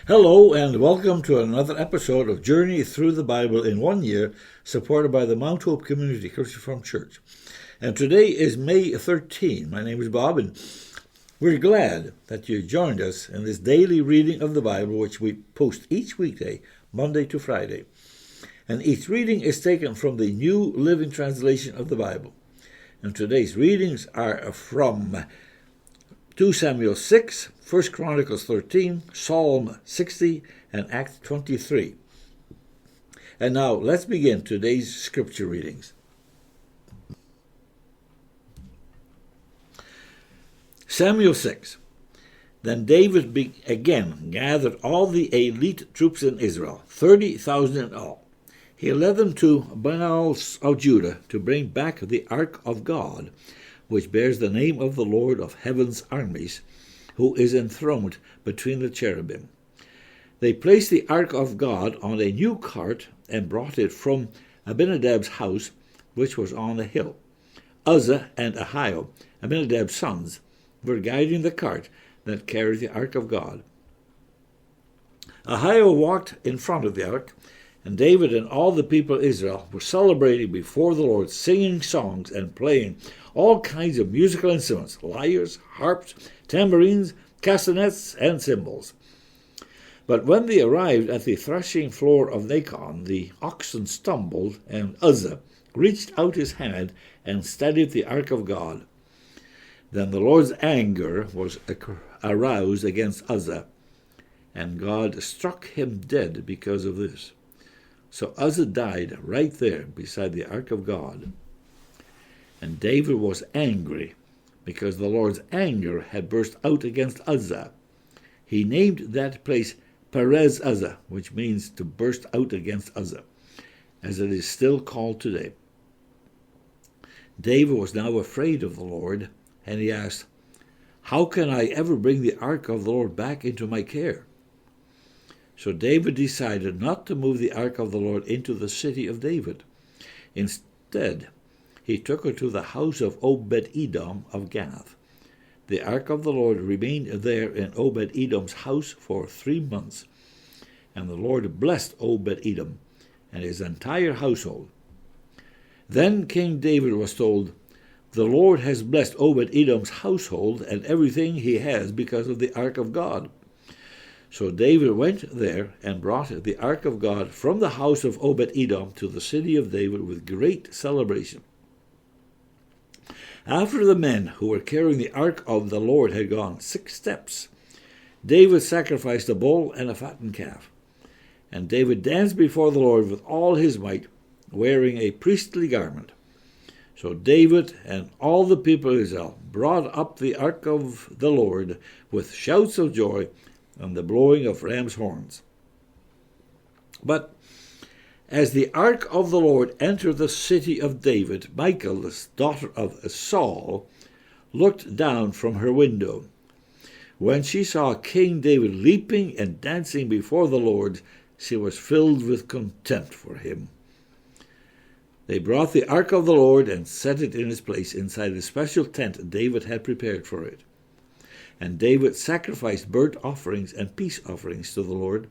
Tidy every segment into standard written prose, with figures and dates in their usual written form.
Hello and welcome to another episode of Journey Through the Bible in 1 year, supported by the Mount Hope Community Christian Reformed Church. And today is May 13. My name is Bob, and we're glad that you joined us in this daily reading of the Bible, which we post each weekday, Monday to Friday. And each reading is taken from the New Living Translation of the Bible. And today's readings are from 2 Samuel 6, 1 Chronicles 13, Psalm 60, and Acts 23. And now let's begin today's scripture readings. Samuel 6. Then David again gathered all the elite troops in Israel, 30,000 in all. He led them to Baal of Judah to bring back the ark of God, which bears the name of the Lord of heaven's armies, who is enthroned between the cherubim. They placed the ark of God on a new cart and brought it from Abinadab's house, which was on a hill. Uzzah and Ahio, Abinadab's sons, were guiding the cart that carried the ark of God. Ahio walked in front of the ark, and David and all the people of Israel were celebrating before the Lord, singing songs and playing all kinds of musical instruments, lyres, harps, tambourines, castanets, and cymbals. But when they arrived at the threshing floor of Nacon, the oxen stumbled, and Uzzah reached out his hand and steadied the ark of God. Then the Lord's anger was aroused against Uzzah, and God struck him dead because of this. So Uzzah died right there beside the ark of God. And David was angry because the Lord's anger had burst out against Uzzah. He named that place Perez Uzzah, which means to burst out against Uzzah, as it is still called today. David was now afraid of the Lord, and he asked, "How can I ever bring the ark of the Lord back into my care?" So David decided not to move the ark of the Lord into the city of David. Instead, he took it to the house of Obed-Edom of Gath. The ark of the Lord remained there in Obed-Edom's house for 3 months, and the Lord blessed Obed-Edom and his entire household. Then King David was told, "The Lord has blessed Obed-Edom's household and everything he has because of the ark of God." So David went there and brought the ark of God from the house of Obed-Edom to the city of David with great celebration. After the men who were carrying the ark of the Lord had gone 6 steps, David sacrificed a bull and a fattened calf. And David danced before the Lord with all his might, wearing a priestly garment. So David and all the people of Israel brought up the ark of the Lord with shouts of joy and the blowing of ram's horns. But as the ark of the Lord entered the city of David, Michal, the daughter of Saul, looked down from her window. When she saw King David leaping and dancing before the Lord, she was filled with contempt for him. They brought the ark of the Lord and set it in its place inside the special tent David had prepared for it. And David sacrificed burnt offerings and peace offerings to the Lord.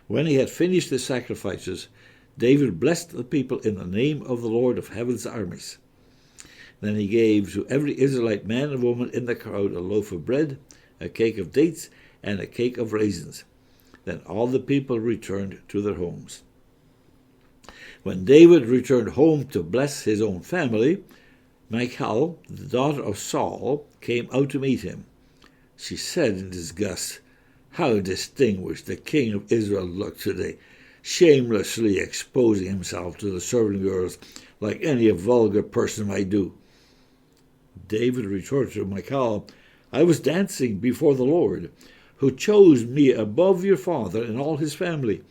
When he had finished the sacrifices, David blessed the people in the name of the Lord of heaven's armies. Then he gave to every Israelite man and woman in the crowd a loaf of bread, a cake of dates, and a cake of raisins. Then all the people returned to their homes. When David returned home to bless his own family, Michal, the daughter of Saul, came out to meet him. She said in disgust, "How distinguished the king of Israel looked today, shamelessly exposing himself to the servant girls like any vulgar person might do." David retorted to Michal, "I was dancing before the Lord, who chose me above your father and all his family.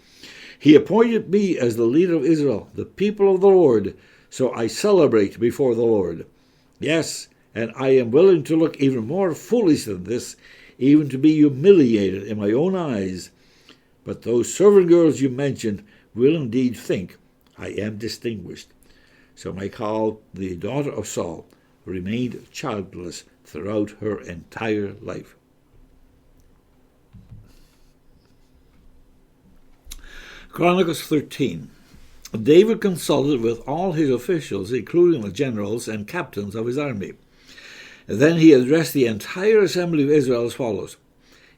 He appointed me as the leader of Israel, the people of the Lord, so I celebrate before the Lord. Yes, and I am willing to look even more foolish than this, even to be humiliated in my own eyes. But those servant girls you mentioned will indeed think I am distinguished." So Michal, the daughter of Saul, remained childless throughout her entire life. Chronicles 13. David consulted with all his officials, including the generals and captains of his army. Then he addressed the entire assembly of Israel as follows: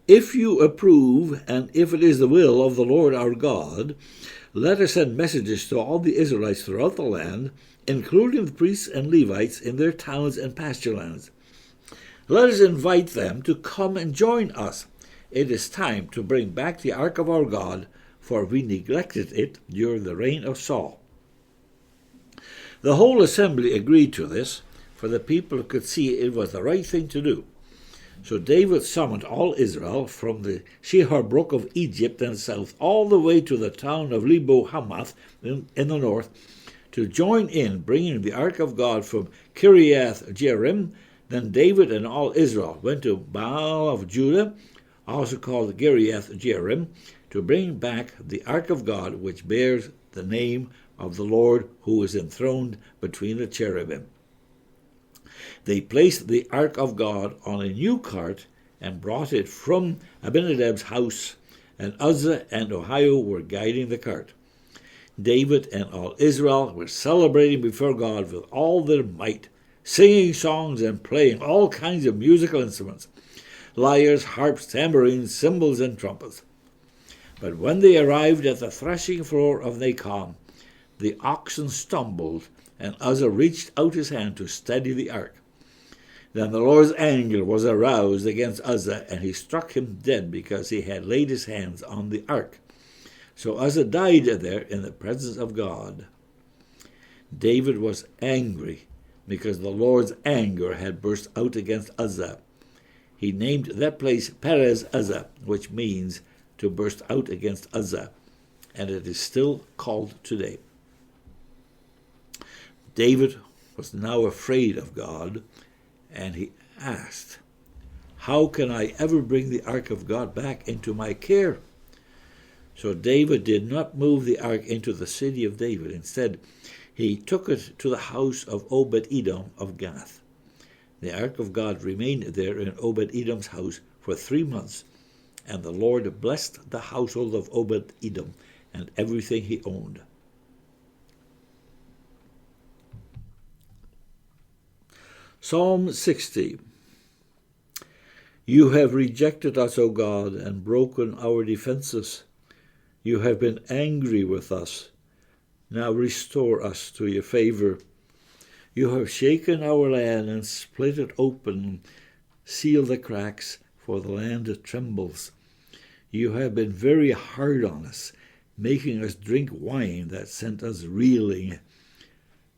If you approve, and if it is the will of the Lord our God, let us send messages to all the Israelites throughout the land, including the priests and Levites in their towns and pasture lands. Let us invite them to come and join us. It is time to bring back the ark of our God, for we neglected it during the reign of Saul. The whole assembly agreed to this, for the people could see it was the right thing to do. So David summoned all Israel from the Shihor Brook of Egypt and south all the way to the town of Lebo Hamath in the north to join in bringing the ark of God from Kiriath Jearim. Then David and all Israel went to Baal of Judah, also called Kiriath Jearim, to bring back the ark of God, which bears the name of the Lord, who is enthroned between the cherubim. They placed the ark of God on a new cart and brought it from Abinadab's house, and Uzzah and Ohio were guiding the cart. David and all Israel were celebrating before God with all their might, singing songs and playing all kinds of musical instruments, lyres, harps, tambourines, cymbals, and trumpets. But when they arrived at the threshing floor of Nacon, the oxen stumbled, and Uzzah reached out his hand to steady the ark. Then the Lord's anger was aroused against Uzzah, and he struck him dead because he had laid his hands on the ark. So Uzzah died there in the presence of God. David was angry because the Lord's anger had burst out against Uzzah. He named that place Perez Uzzah, which means to burst out against Uzzah, and it is still called today. David was now afraid of God, and he asked, "How can I ever bring the ark of God back into my care?" So David did not move the ark into the city of David. Instead, he took it to the house of Obed-Edom of Gath. The ark of God remained there in Obed-Edom's house for 3 months, and the Lord blessed the household of Obed-Edom and everything he owned. Psalm 60. You have rejected us, O God, and broken our defenses. You have been angry with us. Now restore us to your favor. You have shaken our land and split it open, sealed the cracks, for the land trembles. You have been very hard on us, making us drink wine that sent us reeling.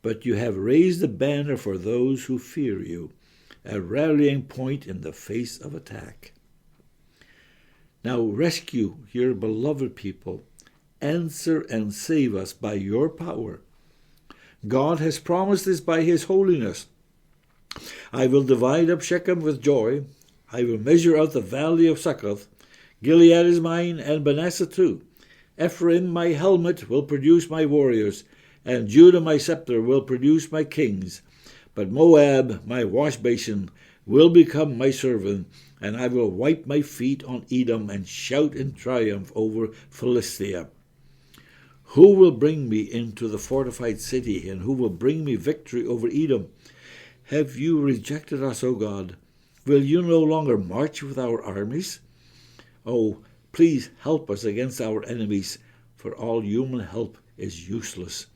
But you have raised a banner for those who fear you, a rallying point in the face of attack. Now rescue your beloved people. Answer and save us by your power. God has promised this by his holiness. I will divide up Shechem with joy. I will measure out the valley of Succoth. Gilead is mine, and Manasseh too. Ephraim, my helmet, will produce my warriors, and Judah, my scepter, will produce my kings. But Moab, my wash basin, will become my servant, and I will wipe my feet on Edom and shout in triumph over Philistia. Who will bring me into the fortified city, and who will bring me victory over Edom? Have you rejected us, O God? Will you no longer march with our armies? Oh, please help us against our enemies, for all human help is useless.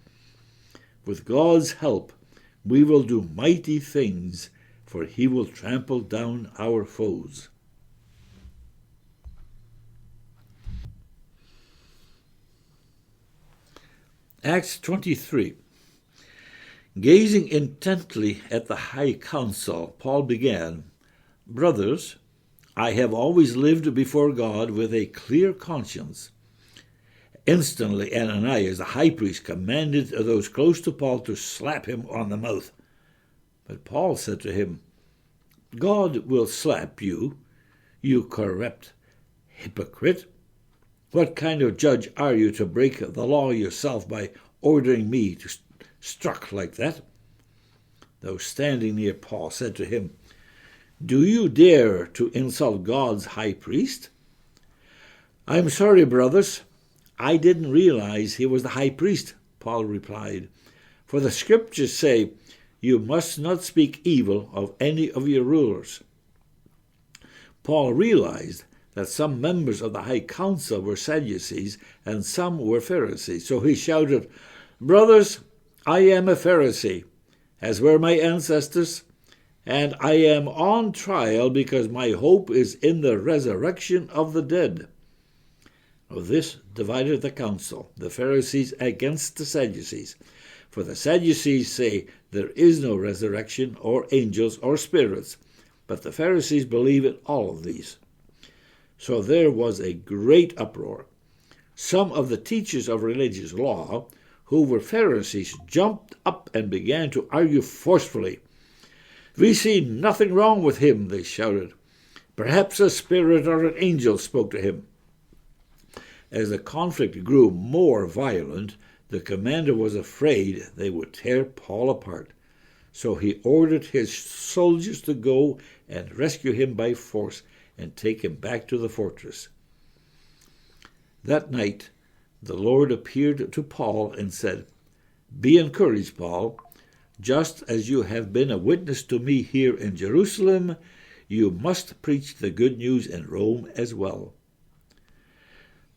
With God's help, we will do mighty things, for he will trample down our foes. Acts 23. Gazing intently at the high council, Paul began, "Brothers, I have always lived before God with a clear conscience." Instantly Ananias, the high priest, commanded those close to Paul to slap him on the mouth. But Paul said to him, "God will slap you, you corrupt hypocrite. What kind of judge are you to break the law yourself by ordering me to struck like that?" Those standing near Paul said to him, "Do you dare to insult God's high priest?" "I am sorry, brothers. I didn't realize he was the high priest, Paul replied. For the scriptures say, you must not speak evil of any of your rulers. Paul realized that some members of the high council were Sadducees and some were Pharisees. So he shouted, Brothers, I am a Pharisee, as were my ancestors, and I am on trial because my hope is in the resurrection of the dead. Now this divided the council, the Pharisees against the Sadducees. For the Sadducees say there is no resurrection or angels or spirits, but the Pharisees believe in all of these. So there was a great uproar. Some of the teachers of religious law, who were Pharisees, jumped up and began to argue forcefully. We see nothing wrong with him, they shouted. Perhaps a spirit or an angel spoke to him. As the conflict grew more violent, the commander was afraid they would tear Paul apart. So he ordered his soldiers to go and rescue him by force and take him back to the fortress. That night, the Lord appeared to Paul and said, Be encouraged, Paul. Just as you have been a witness to me here in Jerusalem, you must preach the good news in Rome as well.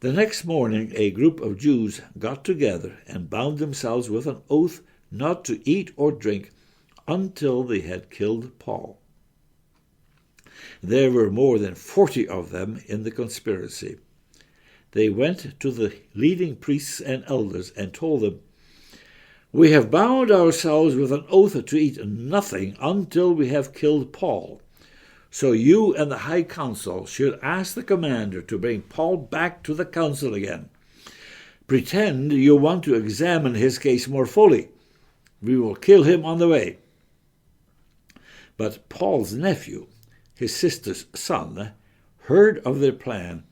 The next morning, a group of Jews got together and bound themselves with an oath not to eat or drink until they had killed Paul. There were more than 40 of them in the conspiracy. They went to the leading priests and elders and told them, We have bound ourselves with an oath to eat nothing until we have killed Paul. So you and the high council should ask the commander to bring Paul back to the council again. Pretend you want to examine his case more fully. We will kill him on the way. But Paul's nephew, his sister's son, heard of their plan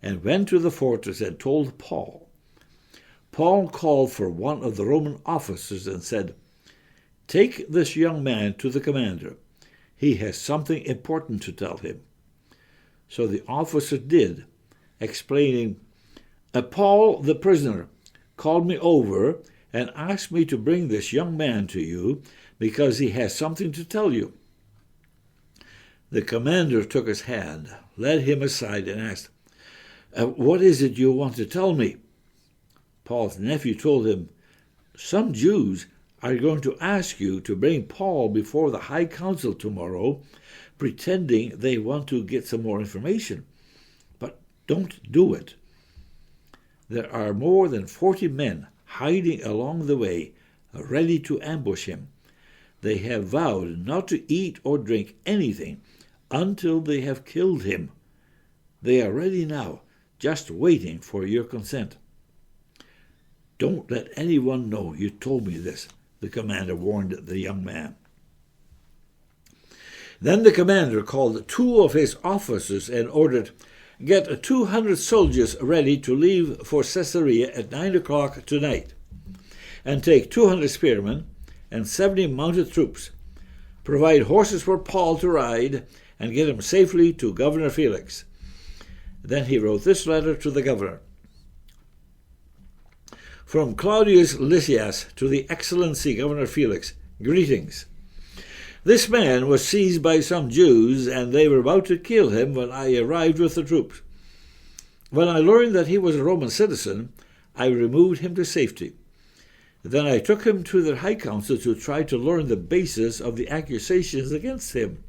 and went to the fortress and told Paul. Paul called for one of the Roman officers and said, Take this young man to the commander. He has something important to tell him. So the officer did, explaining, Paul, the prisoner, called me over and asked me to bring this young man to you because he has something to tell you. The commander took his hand, led him aside, and asked, What is it you want to tell me? Paul's nephew told him, Some Jews are going to ask you to bring Paul before the high council tomorrow, pretending they want to get some more information. But don't do it. There are more than 40 men hiding along the way, ready to ambush him. They have vowed not to eat or drink anything until they have killed him. They are ready now, just waiting for your consent. Don't let anyone know you told me this, the commander warned the young man. Then the commander called 2 of his officers and ordered, Get 200 soldiers ready to leave for Caesarea at 9 o'clock tonight, and take 200 spearmen and 70 mounted troops. Provide horses for Paul to ride and get him safely to Governor Felix. Then he wrote this letter to the governor. From Claudius Lysias to the Excellency Governor Felix, greetings. This man was seized by some Jews, and they were about to kill him when I arrived with the troops. When I learned that he was a Roman citizen, I removed him to safety. Then I took him to the high council to try to learn the basis of the accusations against him.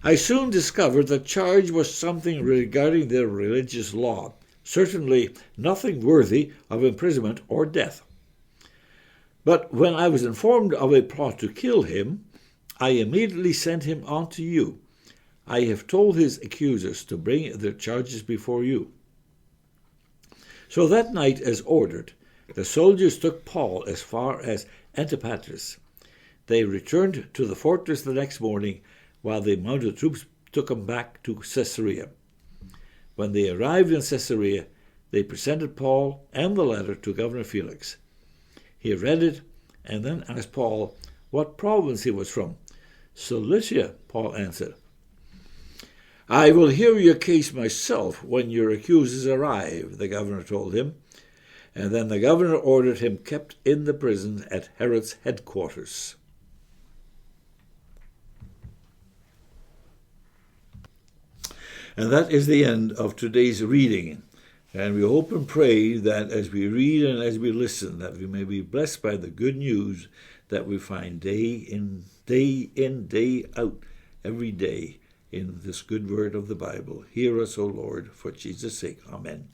I soon discovered the charge was something regarding their religious law, certainly nothing worthy of imprisonment or death. But when I was informed of a plot to kill him, I immediately sent him on to you. I have told his accusers to bring their charges before you. So that night, as ordered, the soldiers took Paul as far as Antipatris. They returned to the fortress the next morning, while the mounted troops took him back to Caesarea. When they arrived in Caesarea, they presented Paul and the letter to Governor Felix. He read it and then asked Paul what province he was from. Cilicia, Paul answered. I will hear your case myself when your accusers arrive, the governor told him. And then the governor ordered him kept in the prison at Herod's headquarters. And that is the end of today's reading. And we hope and pray that as we read and as we listen, that we may be blessed by the good news that we find day in, day out, every day in this good word of the Bible. Hear us, O Lord, for Jesus' sake. Amen.